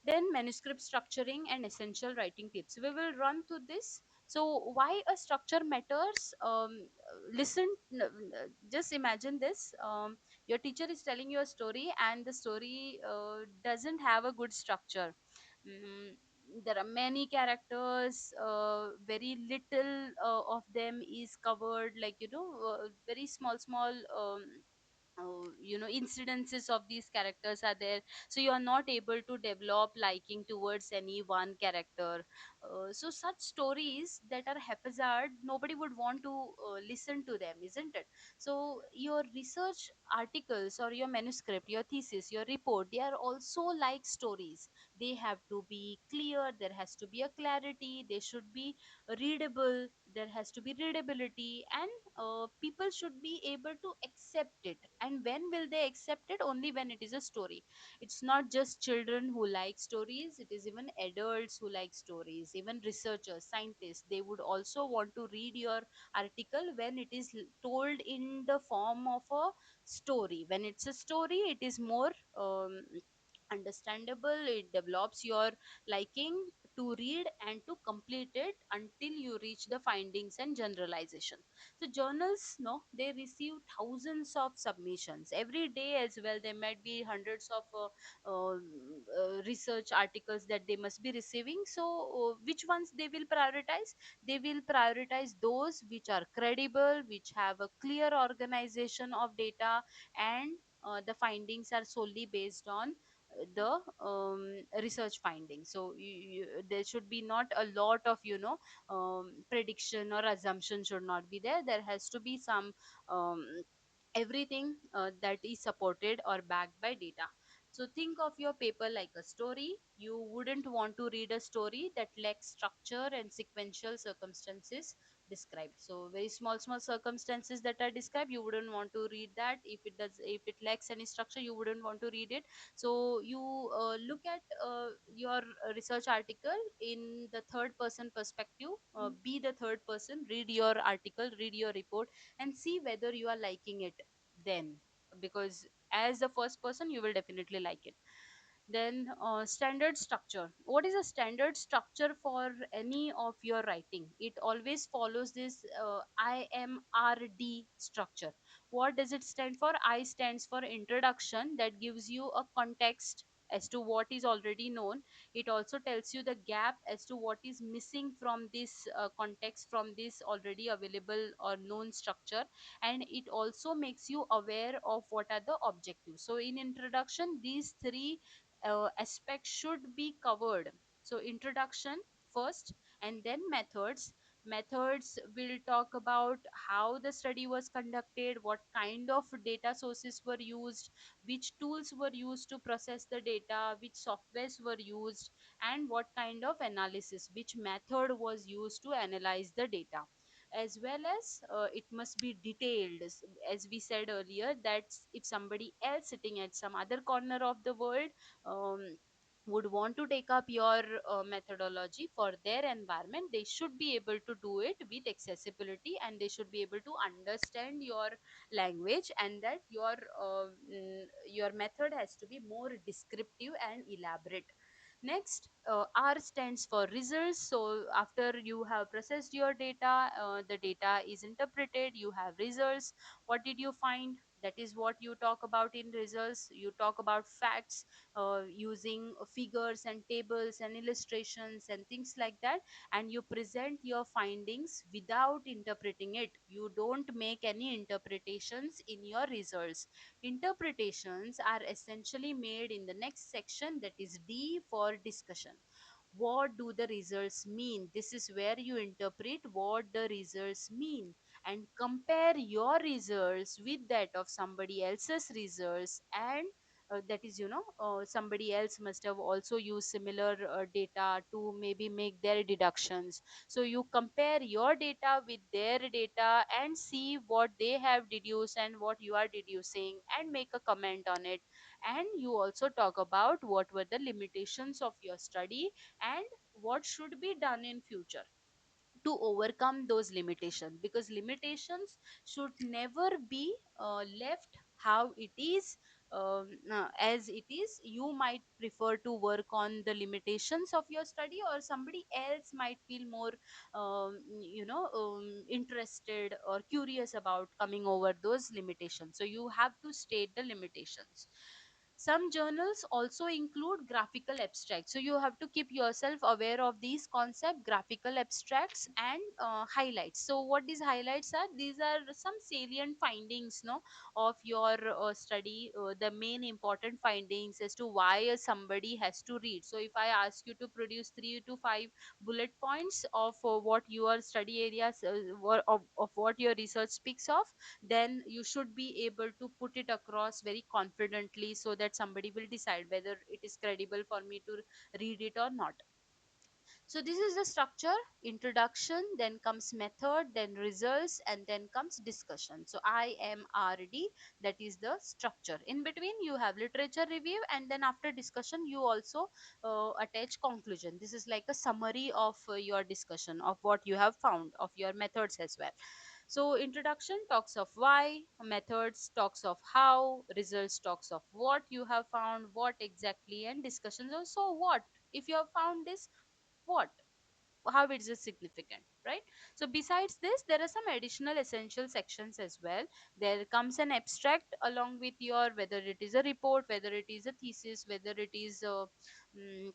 Then manuscript structuring and essential writing tips. We will run through this. So why a structure matters? Listen, just imagine this. Your teacher is telling you a story, and the story doesn't have a good structure. Mm, there are many characters, very little of them is covered, like very small incidences of these characters are there, so you are not able to develop liking towards any one character. So such stories that are haphazard, nobody would want to listen to them, isn't it? So your research articles or your manuscript, your thesis, your report, they are also like stories. They have to be clear, there has to be a clarity, they should be readable, there has to be readability, and people should be able to accept it. And when will they accept it? Only when it is a story. It's not just children who like stories, it is even adults who like stories. Even researchers, scientists, they would also want to read your article when it is told in the form of a story. When it's a story, it is more understandable, it develops your liking to read and to complete it until you reach the findings and generalization. So journals, no, they receive thousands of submissions every day as well. There might be hundreds of research articles that they must be receiving. So which ones they will prioritize? They will prioritize those which are credible, which have a clear organization of data, and the findings are solely based on the research findings. So there should be not a lot of prediction or assumption should not be there. There has to be some um, everything that is supported or backed by data. So think of your paper like a story. You wouldn't want to read a story that lacks structure and sequential circumstances described. So very small circumstances that are described, you wouldn't want to read that. If it lacks any structure, you wouldn't want to read it. So you look at your research article in the third person perspective. Be the third person, read your article, read your report, and see whether you are liking it then. Because as the first person, you will definitely like it. Then standard structure. What is a standard structure for any of your writing? It always follows this IMRD structure. What does it stand for? I stands for introduction, that gives you a context as to what is already known. It also tells you the gap as to what is missing from this context, from this already available or known structure. And it also makes you aware of what are the objectives. So in introduction, these three aspects should be covered. So introduction first, and then methods. Methods will talk about how the study was conducted, what kind of data sources were used, which tools were used to process the data, which softwares were used, and what kind of analysis, which method was used to analyze the data. As well as it must be detailed, as we said earlier, that if somebody else sitting at some other corner of the world um, would want to take up your methodology for their environment, they should be able to do it with accessibility, and they should be able to understand your language, and that your method has to be more descriptive and elaborate. Next, R stands for results. So after you have processed your data, the data is interpreted, you have results. What did you find? That is what you talk about in results. You talk about facts using figures and tables and illustrations and things like that, and you present your findings without interpreting it. You don't make any interpretations in your results. Interpretations are essentially made in the next section, that is D for discussion. What do the results mean? This is where you interpret what the results mean and compare your results with that of somebody else's results. And that is, somebody else must have also used similar data to maybe make their deductions. So you compare your data with their data and see what they have deduced and what you are deducing, and make a comment on it. And you also talk about what were the limitations of your study and what should be done in future to overcome those limitations, because limitations should never be left how it is. as it is. You might prefer to work on the limitations of your study, or somebody else might feel more interested or curious about coming over those limitations. So you have to state the limitations. Some journals also include graphical abstracts, so you have to keep yourself aware of these concept, graphical abstracts and highlights. So what these highlights are, these are some salient findings, no, of your study, the main important findings as to why somebody has to read. So if I ask you to produce 3 to 5 bullet points of what your study areas, of what your research speaks of, then you should be able to put it across very confidently, so that somebody will decide whether it is credible for me to read it or not. So this is the structure: introduction, then comes method, then results, and then comes discussion. So IMRD, that is the structure. In between you have literature review, and then after discussion you also attach conclusion. This is like a summary of your discussion of what you have found, of your methods as well. So introduction talks of why, methods talks of how, results talks of what you have found, what exactly, and discussions also what. If you have found this, what, how it is significant, right? So besides this, there are some additional essential sections as well. There comes an abstract along with your, whether it is a report, whether it is a thesis, whether it is mm,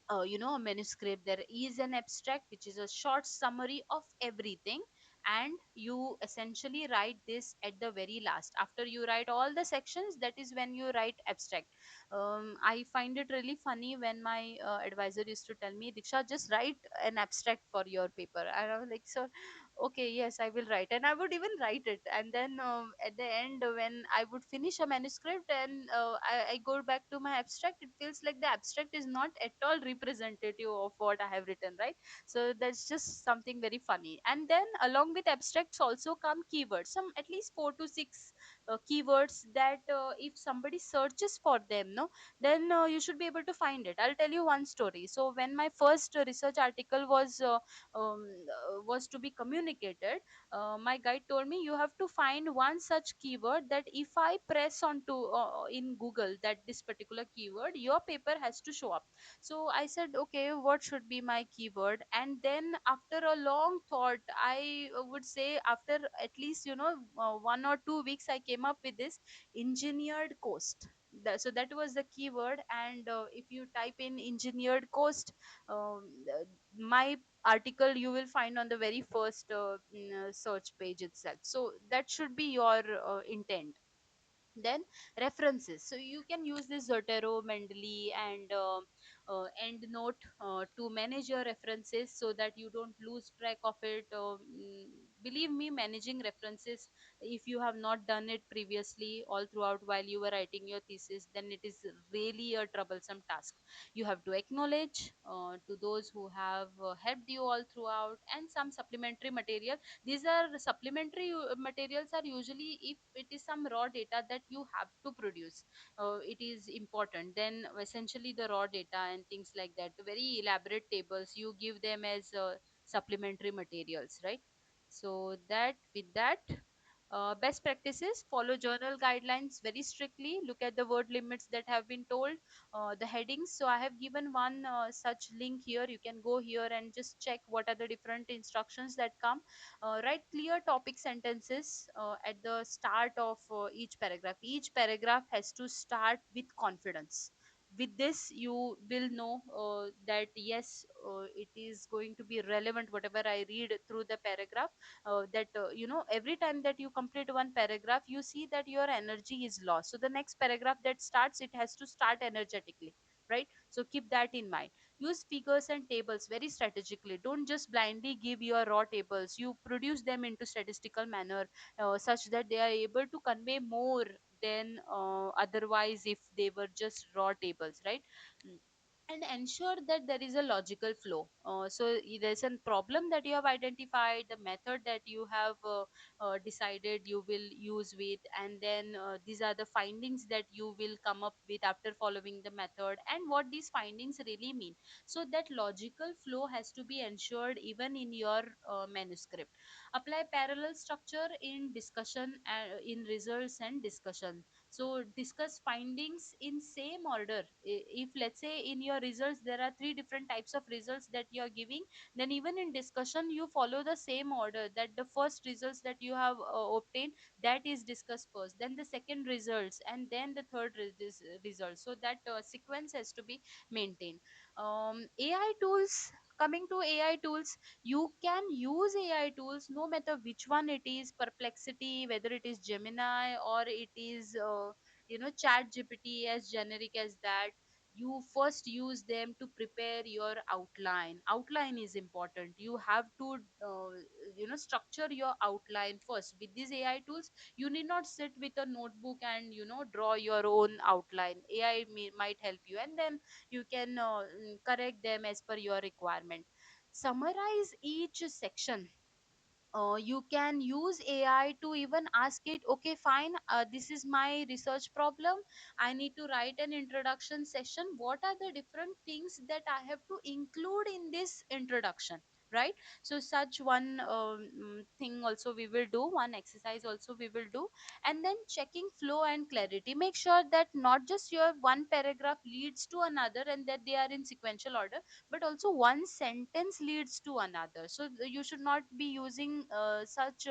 a manuscript. There is an abstract which is a short summary of everything, and you essentially write this at the very last. After you write all the sections, that is when you write abstract. I find it really funny when my advisor used to tell me, Diksha, just write an abstract for your paper, and I was like, so okay, yes, I will write. And I would even write it, and then at the end, when I would finish a manuscript and I go back to my abstract, it feels like the abstract is not at all representative of what I have written, right? So that's just something very funny. And then along with abstracts also come keywords, some at least 4 to 6 keywords that if somebody searches for them, no, then you should be able to find it. I'll tell you one story. So when my first research article was to be communicated, my guide told me you have to find one such keyword that if I press onto in Google that this particular keyword, your paper has to show up. So I said, okay, what should be my keyword? And then after a long thought, I would say after at least 1 or 2 weeks, I came up with this: engineered coast. So that was the keyword. And if you type in engineered coast, my article you will find on the very first search page itself. So that should be your intent. Then references, so you can use this Zotero, Mendeley, and EndNote to manage your references so that you don't lose track of it. Believe me, managing references, if you have not done it previously all throughout while you were writing your thesis, then it is really a troublesome task. You have to acknowledge to those who have helped you all throughout, and some supplementary material. These are supplementary materials are usually if it is some raw data that you have to produce, it is important. Then essentially the raw data and things like that, the very elaborate tables, you give them as supplementary materials, right? So that with that, best practices: follow journal guidelines very strictly, look at the word limits that have been told, the headings. So I have given one such link here, you can go here and just check what are the different instructions that come. Write clear topic sentences at the start of each paragraph. Each paragraph has to start with confidence. With this you will know that yes, it is going to be relevant whatever I read through the paragraph. That every time that you complete one paragraph, you see that your energy is lost, so the next paragraph that starts, it has to start energetically, right? So keep that in mind. Use figures and tables very strategically. Don't just blindly give your raw tables. You produce them into statistical manner, such that they are able to convey more than otherwise if they were just raw tables, right? Mm. And ensure that there is a logical flow. There's a problem that you have identified, the method that you have decided you will use with, and then these are the findings that you will come up with after following the method, and what these findings really mean. So that logical flow has to be ensured even in your manuscript. Apply parallel structure in discussion, in results and discussion. So discuss findings in same order. If let's say in your results there are three different types of results that you are giving, then even in discussion you follow the same order, that the first results that you have obtained, that is discussed first, then the second results, and then the third result, so that sequence has to be maintained. AI tools, coming to AI tools, you can use AI tools no matter which one it is, Perplexity, whether it is Gemini, or it is Chat GPT, as generic as that. You first use them to prepare your outline is important. You have to structure your outline first with these AI tools. You need not sit with a notebook and draw your own outline. AI might help you, and then you can correct them as per your requirement. Summarize each section. You can use AI to even ask it, okay, fine, this is my research problem. I need to write an introduction session. What are the different things that I have to include in this introduction? Right. So such one thing also we will do, one exercise also we will do. And then checking flow and clarity, make sure that not just your one paragraph leads to another and that they are in sequential order, but also one sentence leads to another. So you should not be using such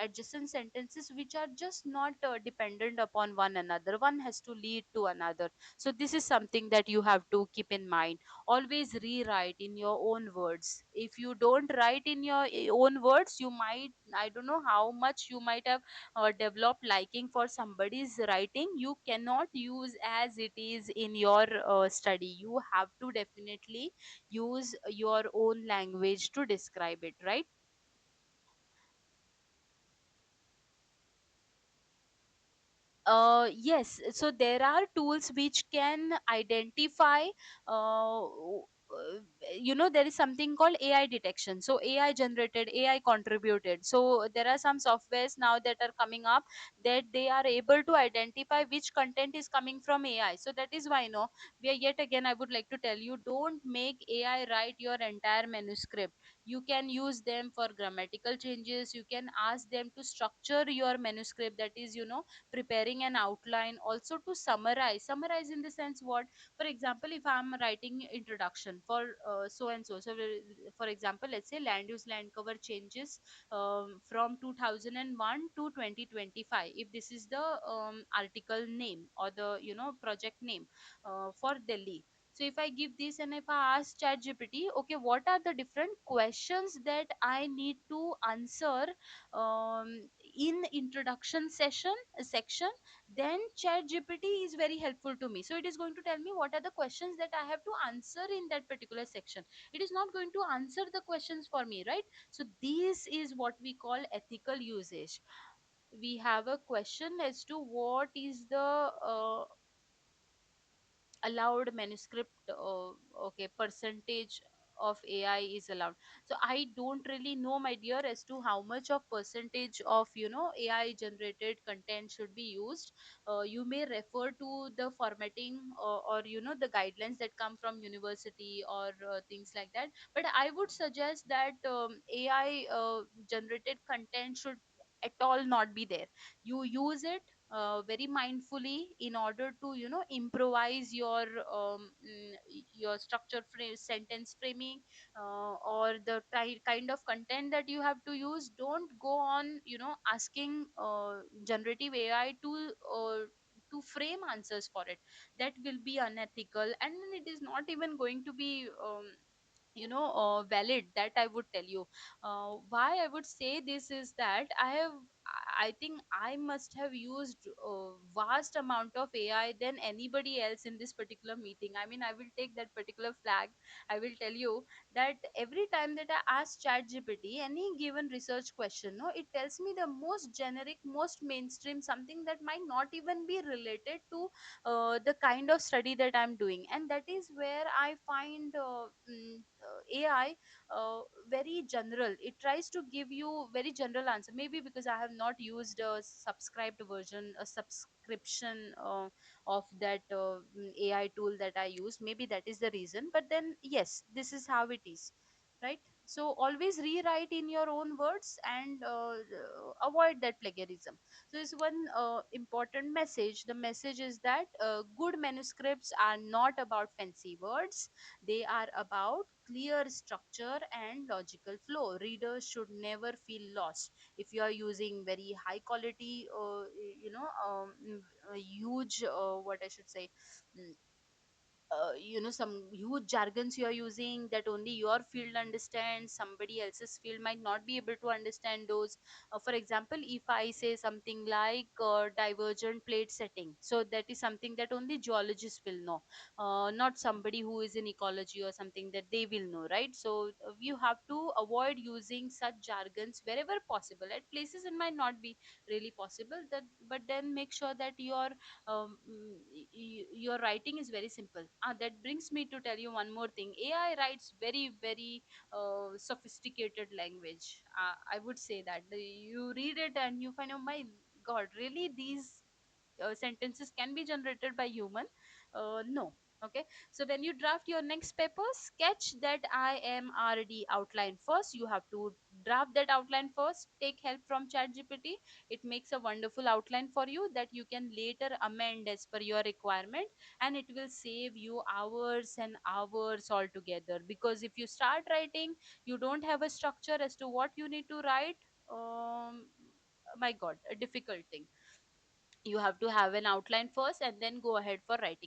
adjacent sentences which are just not dependent upon one another. One has to lead to another. So this is something that you have to keep in mind. Always rewrite in your own words. If you don't write in your own words, you might, I don't know how much you might have developed liking for somebody's writing, you cannot use as it is in your study. You have to definitely use your own language to describe it, right? Yes, so there are tools which can identify there is something called AI detection. So AI generated, AI contributed. So there are some softwares now that are coming up that they are able to identify which content is coming from AI. So that is why, no, we are, yet again I would like to tell you, don't make AI write your entire manuscript. You can use them for grammatical changes. You can ask them to structure your manuscript, that is, preparing an outline, also to summarize in the sense what. For example, if I'm writing introduction for so and so, for example, let's say land use land cover changes from 2001 to 2025, if this is the article name or the project name for Delhi. So if I give this and if I ask Chat GPT, okay, what are the different questions that I need to answer in introduction section, then Chat GPT is very helpful to me. So it is going to tell me what are the questions that I have to answer in that particular section. It is not going to answer the questions for me, right? So this is what we call ethical usage. We have a question as to what is the allowed manuscript, okay, percentage of AI is allowed. So I don't really know, my dear, as to how much of percentage of AI generated content should be used. You may refer to the formatting or the guidelines that come from university or things like that. But I would suggest that AI generated content should at all not be there. You use it very mindfully in order to improvise your your structure sentence framing, or the kind of content that you have to use. Don't go on asking generative AI to frame answers for it. That will be unethical, and it is not even going to be valid, that I would tell you. Why I would say this is that I think I must have used vast amount of AI than anybody else in this particular meeting. I mean, I will take that particular flag. I will tell you that every time that I ask Chat GPT any given research question, no, it tells me the most generic, most mainstream, something that might not even be related to the kind of study that I'm doing. And that is where I find AI very general. It tries to give you very general answer, maybe because I have not used a subscribed version, a subscription of that AI tool that I use. Maybe that is the reason, but then yes, this is how it is. right? So always rewrite in your own words and avoid that plagiarism. So this one important message. The message is that good manuscripts are not about fancy words, they are about clear structure and logical flow. Readers should never feel lost if you are using very high quality huge what I should say, mm, some huge jargons you are using that only your field understands, somebody else's field might not be able to understand those. For example, if I say something like divergent plate setting, so that is something that only geologists will know, not somebody who is in ecology or something that they will know, right? So you have to avoid using such jargons wherever possible. At places it might not be really possible, that but then make sure that your your writing is very simple. That brings me to tell you one more thing. AI writes very, very sophisticated language. I would say that you read it and you find, oh my god, really these sentences can be generated by human? No. Okay, so when you draft your next paper, sketch that IMRD outline first. You have to draft that outline first, take help from chat gpt. It makes a wonderful outline for you that you can later amend as per your requirement, and it will save you hours and hours altogether. Because if you start writing, you don't have a structure as to what you need to write. My god, a difficult thing. You have to have an outline first and then go ahead for writing